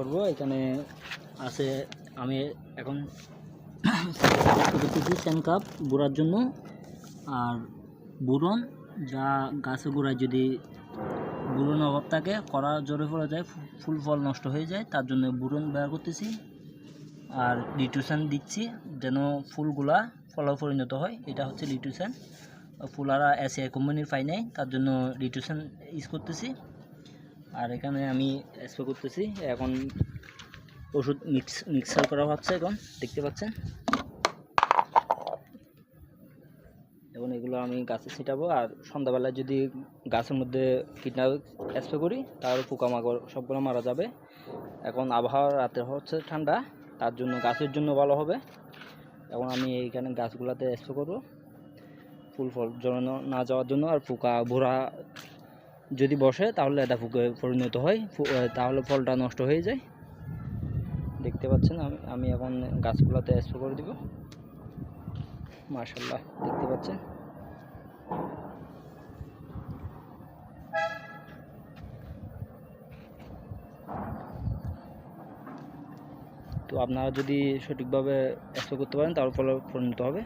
করব। এখানে আছে, আমি এখন করতেছি টেন কাপ গুঁড়ার জন্য, আর বুরন যা গাছের গোড়ায় যদি বুরন অভাব থাকে, কড়া জোরে পড়ে যায়, ফুল ফল নষ্ট হয়ে যায়, তার জন্য বুরন ব্যবহার করতেছি। আর লিটুসান দিচ্ছি যেন ফুলগুলা ফলে পরিণত হয়, এটা হচ্ছে লিটুসান। ফুলারা এসিআই কোম্পানির পাই নাই, তার জন্য লিটুসান ইউজ করতেছি। আর এখানে আমি স্প্রে করতেছি। এখন ওষুধ মিক্সার করা হচ্ছে, এখন দেখতে পাচ্ছেন। এখন এগুলো আমি গাছে ছিটাবো, আর সন্ধ্যাবেলায় যদি গাছের মধ্যে কীটনাশক স্প্রে করি তাহলে পোকামাকড় সবগুলো মারা যাবে। এখন আবহাওয়া রাতে হচ্ছে ঠান্ডা, তার জন্য গাছের জন্য ভালো হবে। এখন আমি এইখানে গাছগুলোতে স্প্রে করবো ফুল ফল জড়ানো না যাওয়ার জন্য। আর পোকা ভোরা যদি বসে তাহলে এটা পোকায় পরিণত হয়, তাহলে ফলটা নষ্ট হয়ে যায়। দেখতে পাচ্ছেন আমি এখন গাছগুলোতে স্প্রে করে দিব। মাশাআল্লাহ, দেখতে পাচ্ছেন। তো আপনারা যদি সঠিকভাবে স্প্রে করতে পারেন তাহলে ফলে পরিণত হবে।